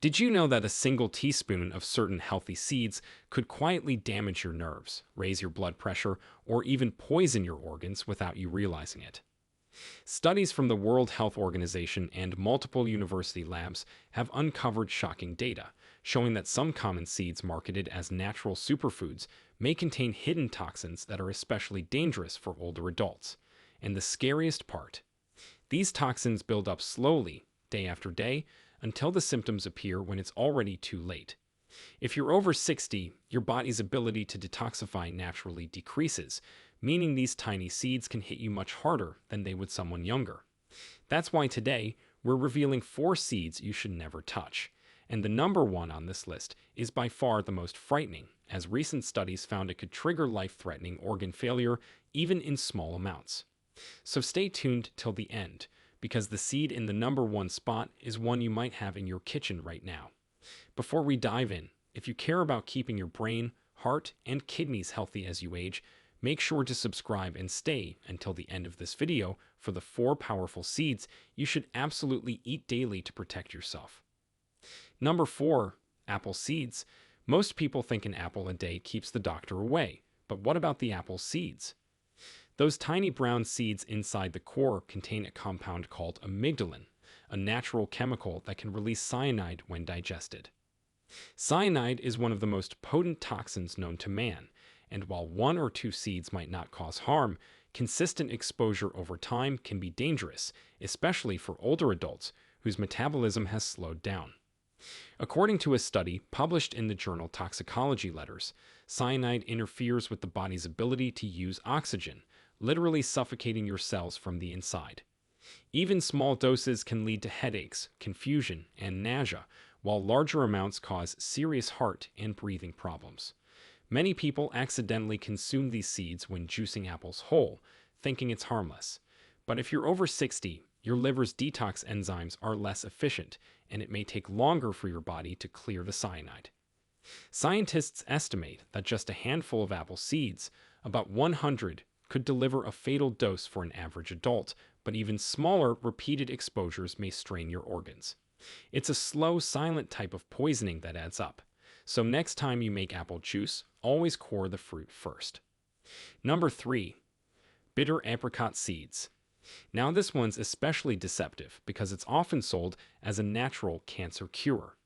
Did you know that a single teaspoon of certain healthy seeds could quietly damage your nerves, raise your blood pressure, or even poison your organs without you realizing it? Studies from the World Health Organization and multiple university labs have uncovered shocking data, showing that some common seeds marketed as natural superfoods may contain hidden toxins that are especially dangerous for older adults. And the scariest part, these toxins build up slowly, day after day, until the symptoms appear when it's already too late. If you're over 60, your body's ability to detoxify naturally decreases, meaning these tiny seeds can hit you much harder than they would someone younger. That's why today, we're revealing 4 seeds you should never touch. And the number one on this list is by far the most frightening, as recent studies found it could trigger life-threatening organ failure even in small amounts. So stay tuned till the end, because the seed in the number one spot is one you might have in your kitchen right now. Before we dive in, if you care about keeping your brain, heart, and kidneys healthy as you age, make sure to subscribe and stay until the end of this video for the 4 powerful seeds you should absolutely eat daily to protect yourself. Number 4. Apple seeds. Most people think an apple a day keeps the doctor away, but what about the apple seeds? Those tiny brown seeds inside the core contain a compound called amygdalin, a natural chemical that can release cyanide when digested. Cyanide is one of the most potent toxins known to man, and while 1 or 2 seeds might not cause harm, consistent exposure over time can be dangerous, especially for older adults whose metabolism has slowed down. According to a study published in the journal Toxicology Letters, cyanide interferes with the body's ability to use oxygen, literally suffocating your cells from the inside. Even small doses can lead to headaches, confusion, and nausea, while larger amounts cause serious heart and breathing problems. Many people accidentally consume these seeds when juicing apples whole, thinking it's harmless. But if you're over 60, your liver's detox enzymes are less efficient, and it may take longer for your body to clear the cyanide. Scientists estimate that just a handful of apple seeds, about 100, could deliver a fatal dose for an average adult, but even smaller repeated exposures may strain your organs. It's a slow, silent type of poisoning that adds up. So next time you make apple juice, always core the fruit first. Number 3. Bitter apricot seeds. Now this one's especially deceptive because it's often sold as a natural cancer cure.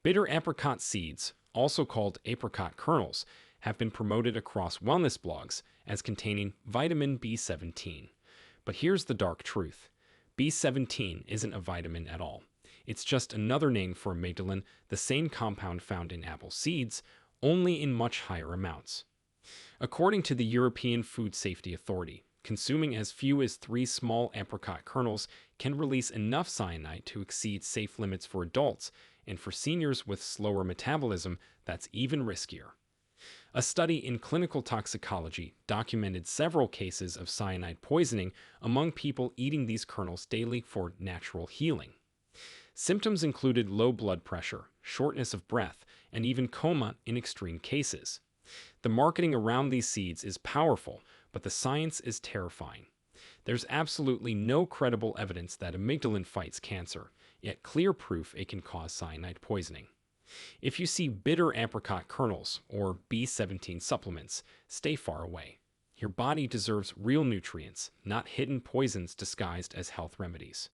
Bitter apricot seeds, also called apricot kernels, have been promoted across wellness blogs as containing vitamin B17. But here's the dark truth. B17 isn't a vitamin at all. It's just another name for amygdalin, the same compound found in apple seeds, only in much higher amounts. According to the European Food Safety Authority, consuming as few as 3 small apricot kernels can release enough cyanide to exceed safe limits for adults, and for seniors with slower metabolism, that's even riskier. A study in clinical toxicology documented several cases of cyanide poisoning among people eating these kernels daily for natural healing. Symptoms included low blood pressure, shortness of breath, and even coma in extreme cases. The marketing around these seeds is powerful, but the science is terrifying. There's absolutely no credible evidence that amygdalin fights cancer, yet clear proof it can cause cyanide poisoning. If you see bitter apricot kernels or B17 supplements, stay far away. Your body deserves real nutrients, not hidden poisons disguised as health remedies.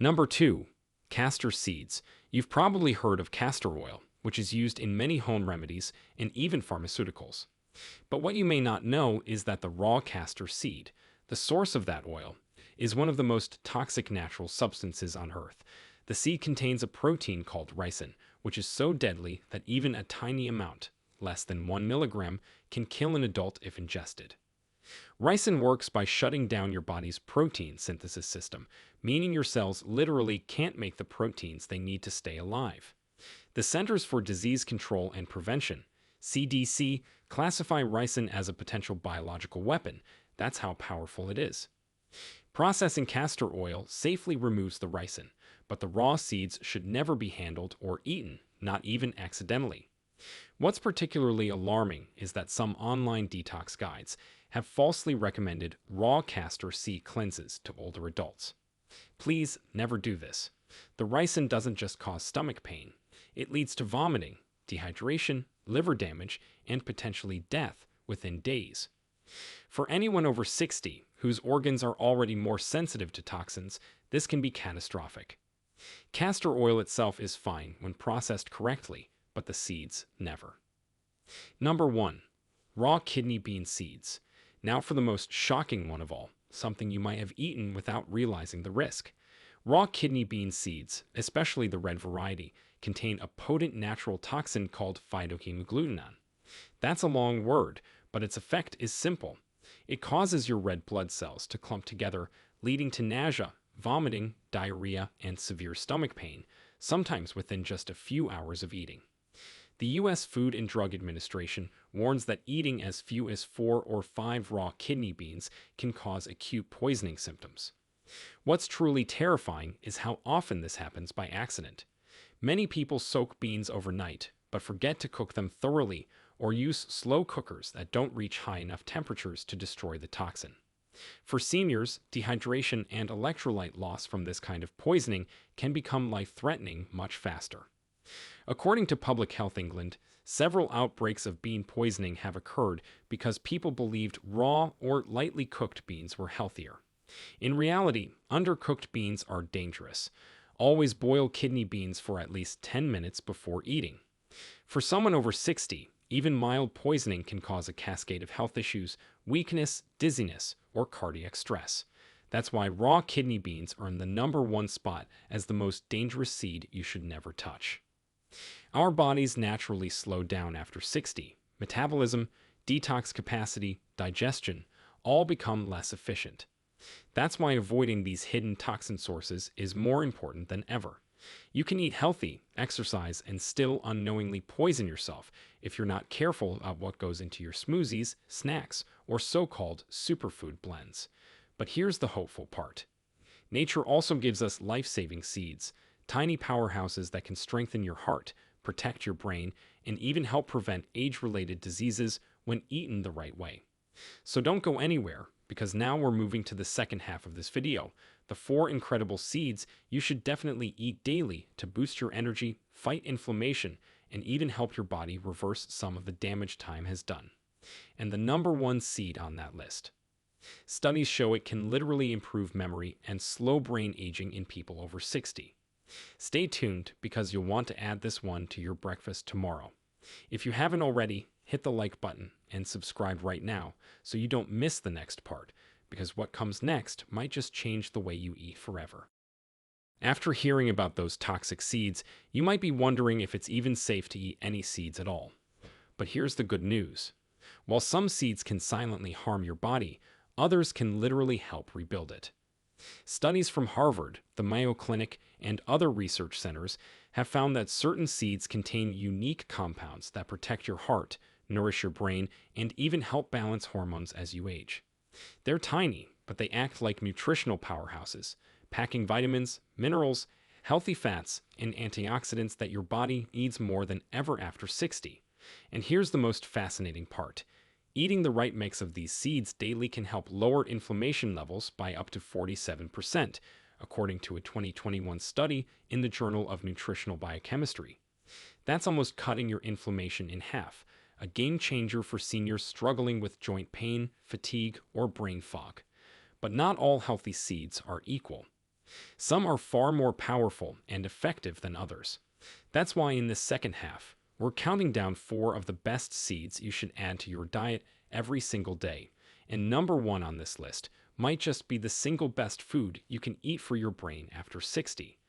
Number 2. Castor seeds. You've probably heard of castor oil, which is used in many home remedies and even pharmaceuticals. But what you may not know is that the raw castor seed, the source of that oil, is one of the most toxic natural substances on Earth. The seed contains a protein called ricin, which is so deadly that even a tiny amount, less than 1 milligram, can kill an adult if ingested. Ricin works by shutting down your body's protein synthesis system, meaning your cells literally can't make the proteins they need to stay alive. The Centers for Disease Control and Prevention, CDC, classify ricin as a potential biological weapon. That's how powerful it is. Processing castor oil safely removes the ricin, but the raw seeds should never be handled or eaten, not even accidentally. What's particularly alarming is that some online detox guides have falsely recommended raw castor seed cleanses to older adults. Please never do this. The ricin doesn't just cause stomach pain, it leads to vomiting, dehydration, liver damage, and potentially death within days. For anyone over 60 whose organs are already more sensitive to toxins, this can be catastrophic. Castor oil itself is fine when processed correctly, but the seeds never. Number 1. Raw kidney bean seeds. Now for the most shocking one of all, something you might have eaten without realizing the risk. Raw kidney bean seeds, especially the red variety, contain a potent natural toxin called phytohemagglutinin. That's a long word, but its effect is simple. It causes your red blood cells to clump together, leading to nausea, vomiting, diarrhea, and severe stomach pain, sometimes within just a few hours of eating. The U.S. Food and Drug Administration warns that eating as few as 4 or 5 raw kidney beans can cause acute poisoning symptoms. What's truly terrifying is how often this happens by accident. Many people soak beans overnight, but forget to cook them thoroughly or use slow cookers that don't reach high enough temperatures to destroy the toxin. For seniors, dehydration and electrolyte loss from this kind of poisoning can become life-threatening much faster. According to Public Health England, several outbreaks of bean poisoning have occurred because people believed raw or lightly cooked beans were healthier. In reality, undercooked beans are dangerous. Always boil kidney beans for at least 10 minutes before eating. For someone over 60, even mild poisoning can cause a cascade of health issues, weakness, dizziness, or cardiac stress. That's why raw kidney beans are in the number 1 spot as the most dangerous seed you should never touch. Our bodies naturally slow down after 60. Metabolism, detox capacity, digestion all become less efficient. That's why avoiding these hidden toxin sources is more important than ever. You can eat healthy, exercise, and still unknowingly poison yourself if you're not careful about what goes into your smoothies, snacks, or so-called superfood blends. But here's the hopeful part. Nature also gives us life-saving seeds, tiny powerhouses that can strengthen your heart, protect your brain, and even help prevent age-related diseases when eaten the right way. So don't go anywhere, because now we're moving to the second half of this video, the 4 incredible seeds you should definitely eat daily to boost your energy, fight inflammation, and even help your body reverse some of the damage time has done. And the number 1 seed on that list. Studies show it can literally improve memory and slow brain aging in people over 60. Stay tuned because you'll want to add this one to your breakfast tomorrow. If you haven't already, hit the like button and subscribe right now so you don't miss the next part, because what comes next might just change the way you eat forever. After hearing about those toxic seeds, you might be wondering if it's even safe to eat any seeds at all. But here's the good news. While some seeds can silently harm your body, others can literally help rebuild it. Studies from Harvard, the Mayo Clinic, and other research centers have found that certain seeds contain unique compounds that protect your heart, nourish your brain, and even help balance hormones as you age. They're tiny, but they act like nutritional powerhouses, packing vitamins, minerals, healthy fats, and antioxidants that your body needs more than ever after 60. And here's the most fascinating part. Eating the right mix of these seeds daily can help lower inflammation levels by up to 47%, according to a 2021 study in the Journal of Nutritional Biochemistry. That's almost cutting your inflammation in half, a game changer for seniors struggling with joint pain, fatigue, or brain fog. But not all healthy seeds are equal. Some are far more powerful and effective than others. That's why in this second half, we're counting down 4 of the best seeds you should add to your diet every single day. And number 1 on this list might just be the single best food you can eat for your brain after 60.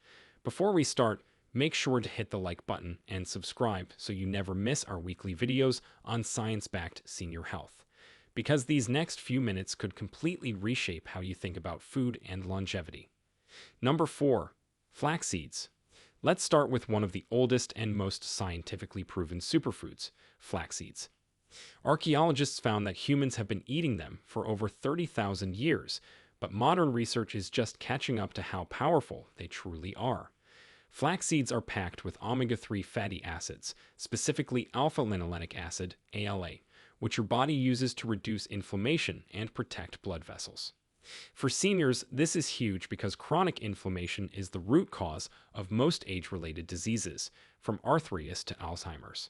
Before we start, make sure to hit the like button and subscribe so you never miss our weekly videos on science-backed senior health. Because these next few minutes could completely reshape how you think about food and longevity. Number 4. Flax seeds. Let's start with one of the oldest and most scientifically proven superfoods, flax seeds. Archaeologists found that humans have been eating them for over 30,000 years, but modern research is just catching up to how powerful they truly are. Flax seeds are packed with omega-3 fatty acids, specifically alpha-linolenic acid, ALA, which your body uses to reduce inflammation and protect blood vessels. For seniors, this is huge because chronic inflammation is the root cause of most age-related diseases, from arthritis to Alzheimer's.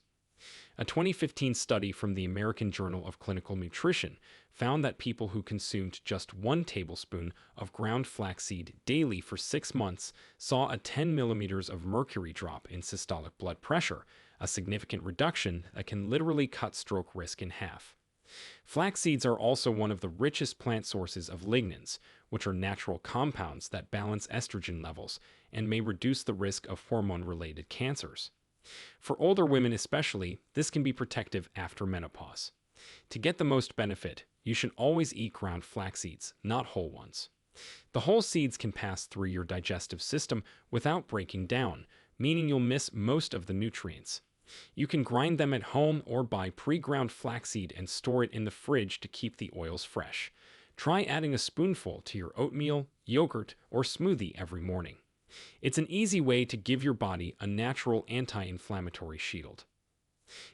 A 2015 study from the American Journal of Clinical Nutrition found that people who consumed just 1 tablespoon of ground flaxseed daily for 6 months saw a 10 millimeters of mercury drop in systolic blood pressure, a significant reduction that can literally cut stroke risk in half. Flax seeds are also one of the richest plant sources of lignans, which are natural compounds that balance estrogen levels and may reduce the risk of hormone-related cancers. For older women especially, this can be protective after menopause. To get the most benefit, you should always eat ground flax seeds, not whole ones. The whole seeds can pass through your digestive system without breaking down, meaning you'll miss most of the nutrients. You can grind them at home or buy pre-ground flaxseed and store it in the fridge to keep the oils fresh. Try adding a spoonful to your oatmeal, yogurt, or smoothie every morning. It's an easy way to give your body a natural anti-inflammatory shield.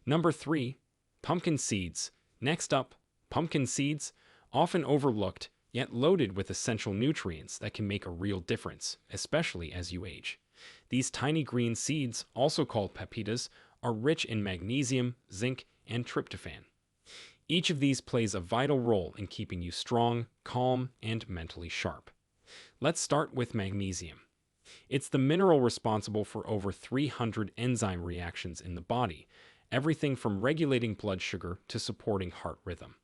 Number 3. Pumpkin seeds. Next up, pumpkin seeds, often overlooked, yet loaded with essential nutrients that can make a real difference, especially as you age. These tiny green seeds, also called pepitas, are rich in magnesium, zinc, and tryptophan. Each of these plays a vital role in keeping you strong, calm, and mentally sharp. Let's start with magnesium. It's the mineral responsible for over 300 enzyme reactions in the body, everything from regulating blood sugar to supporting heart rhythm.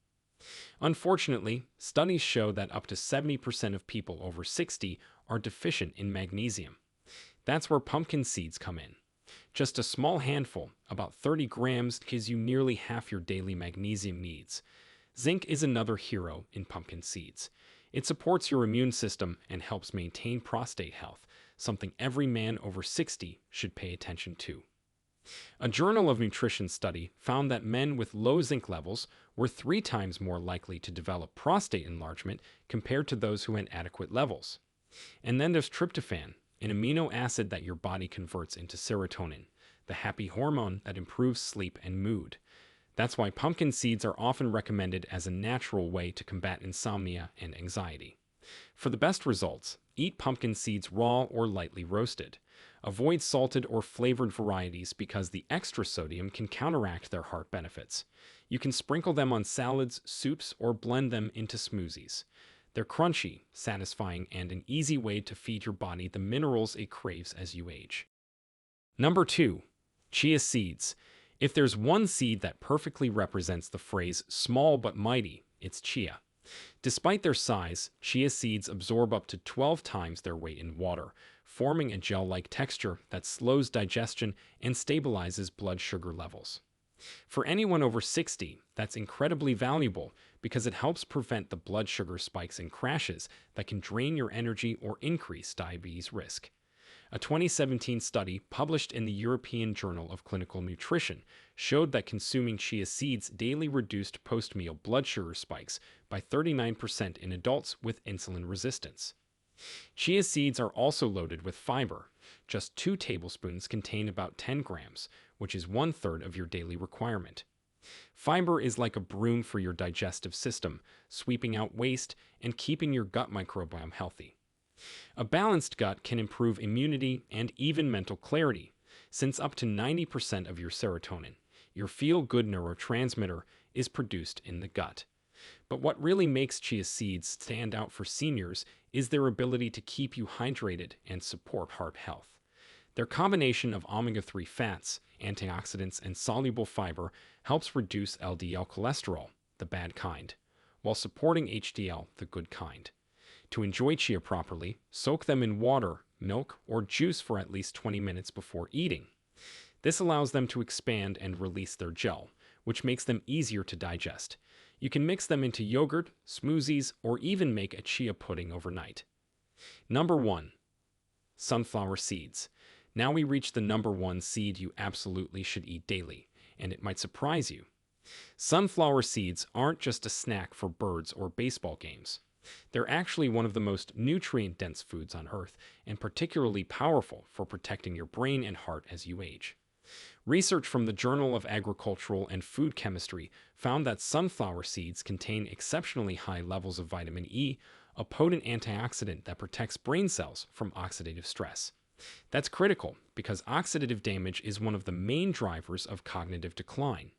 Unfortunately, studies show that up to 70% of people over 60 are deficient in magnesium. That's where pumpkin seeds come in. Just a small handful, about 30 grams, gives you nearly half your daily magnesium needs. Zinc is another hero in pumpkin seeds. It supports your immune system and helps maintain prostate health, something every man over 60 should pay attention to. A Journal of Nutrition study found that men with low zinc levels were 3 times more likely to develop prostate enlargement compared to those who had adequate levels. And then there's tryptophan, an amino acid that your body converts into serotonin, the happy hormone that improves sleep and mood. That's why pumpkin seeds are often recommended as a natural way to combat insomnia and anxiety. For the best results, eat pumpkin seeds raw or lightly roasted. Avoid salted or flavored varieties because the extra sodium can counteract their heart benefits. You can sprinkle them on salads, soups, or blend them into smoothies. They're crunchy, satisfying, and an easy way to feed your body the minerals it craves as you age. Number 2. Chia seeds. If there's one seed that perfectly represents the phrase small but mighty, it's chia. Despite their size, chia seeds absorb up to 12 times their weight in water, forming a gel-like texture that slows digestion and stabilizes blood sugar levels. For anyone over 60, that's incredibly valuable because it helps prevent the blood sugar spikes and crashes that can drain your energy or increase diabetes risk. A 2017 study published in the European Journal of Clinical Nutrition showed that consuming chia seeds daily reduced post-meal blood sugar spikes by 39% in adults with insulin resistance. Chia seeds are also loaded with fiber. Just 2 tablespoons contain about 10 grams, which is 1/3 of your daily requirement. Fiber is like a broom for your digestive system, sweeping out waste and keeping your gut microbiome healthy. A balanced gut can improve immunity and even mental clarity, since up to 90% of your serotonin, your feel-good neurotransmitter, is produced in the gut. But what really makes chia seeds stand out for seniors is their ability to keep you hydrated and support heart health. Their combination of omega-3 fats, antioxidants, and soluble fiber helps reduce LDL cholesterol, the bad kind, while supporting HDL, the good kind. To enjoy chia properly, soak them in water, milk, or juice for at least 20 minutes before eating. This allows them to expand and release their gel, which makes them easier to digest. You can mix them into yogurt, smoothies, or even make a chia pudding overnight. Number 1. Sunflower seeds. Now we reach the number 1 seed you absolutely should eat daily, and it might surprise you. Sunflower seeds aren't just a snack for birds or baseball games. They're actually one of the most nutrient-dense foods on Earth, and particularly powerful for protecting your brain and heart as you age. Research from the Journal of Agricultural and Food Chemistry found that sunflower seeds contain exceptionally high levels of vitamin E, a potent antioxidant that protects brain cells from oxidative stress. That's critical because oxidative damage is one of the main drivers of cognitive decline.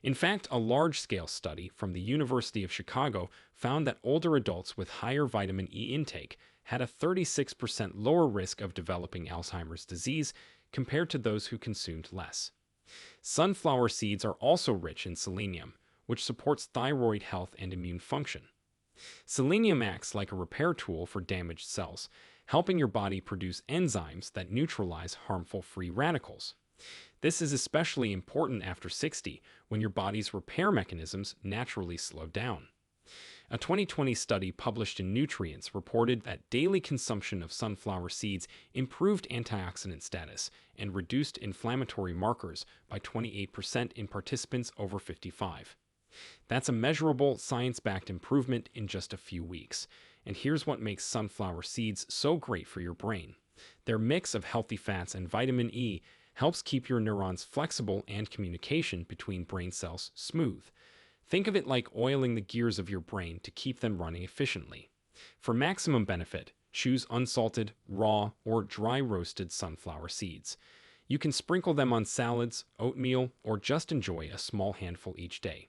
In fact, a large-scale study from the University of Chicago found that older adults with higher vitamin E intake had a 36% lower risk of developing Alzheimer's disease compared to those who consumed less. Sunflower seeds are also rich in selenium, which supports thyroid health and immune function. Selenium acts like a repair tool for damaged cells, helping your body produce enzymes that neutralize harmful free radicals. This is especially important after 60, when your body's repair mechanisms naturally slow down. A 2020 study published in Nutrients reported that daily consumption of sunflower seeds improved antioxidant status and reduced inflammatory markers by 28% in participants over 55. That's a measurable, science-backed improvement in just a few weeks. And here's what makes sunflower seeds so great for your brain. Their mix of healthy fats and vitamin E helps keep your neurons flexible and communication between brain cells smooth. Think of it like oiling the gears of your brain to keep them running efficiently. For maximum benefit, choose unsalted, raw, or dry roasted sunflower seeds. You can sprinkle them on salads, oatmeal, or just enjoy a small handful each day.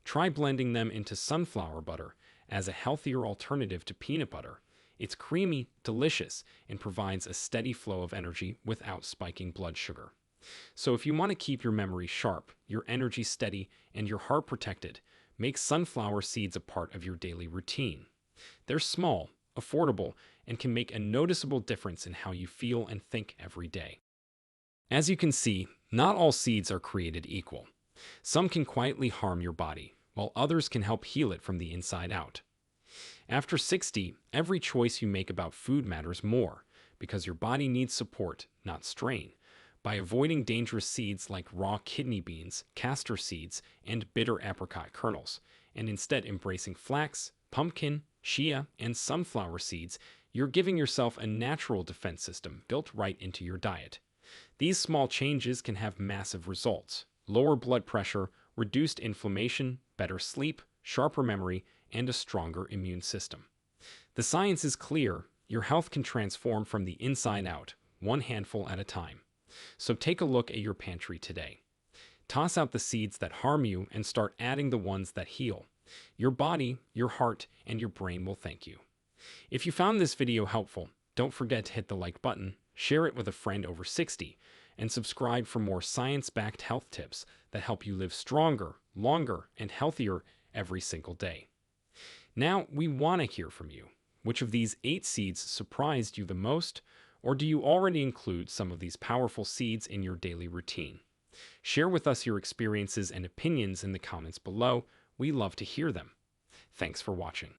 Try blending them into sunflower butter as a healthier alternative to peanut butter. It's creamy, delicious, and provides a steady flow of energy without spiking blood sugar. So if you want to keep your memory sharp, your energy steady, and your heart protected, make sunflower seeds a part of your daily routine. They're small, affordable, and can make a noticeable difference in how you feel and think every day. As you can see, not all seeds are created equal. Some can quietly harm your body, while others can help heal it from the inside out. After 60, every choice you make about food matters more, because your body needs support, not strain. By avoiding dangerous seeds like raw kidney beans, castor seeds, and bitter apricot kernels, and instead embracing flax, pumpkin, chia, and sunflower seeds, you're giving yourself a natural defense system built right into your diet. These small changes can have massive results: lower blood pressure, reduced inflammation, better sleep, sharper memory, and a stronger immune system. The science is clear: your health can transform from the inside out, one handful at a time. So take a look at your pantry today. Toss out the seeds that harm you and start adding the ones that heal. Your body, your heart, and your brain will thank you. If you found this video helpful, don't forget to hit the like button, share it with a friend over 60, and subscribe for more science-backed health tips that help you live stronger, longer, and healthier every single day. Now, we want to hear from you. Which of these 8 seeds surprised you the most? Or do you already include some of these powerful seeds in your daily routine? Share with us your experiences and opinions in the comments below. We love to hear them. Thanks for watching.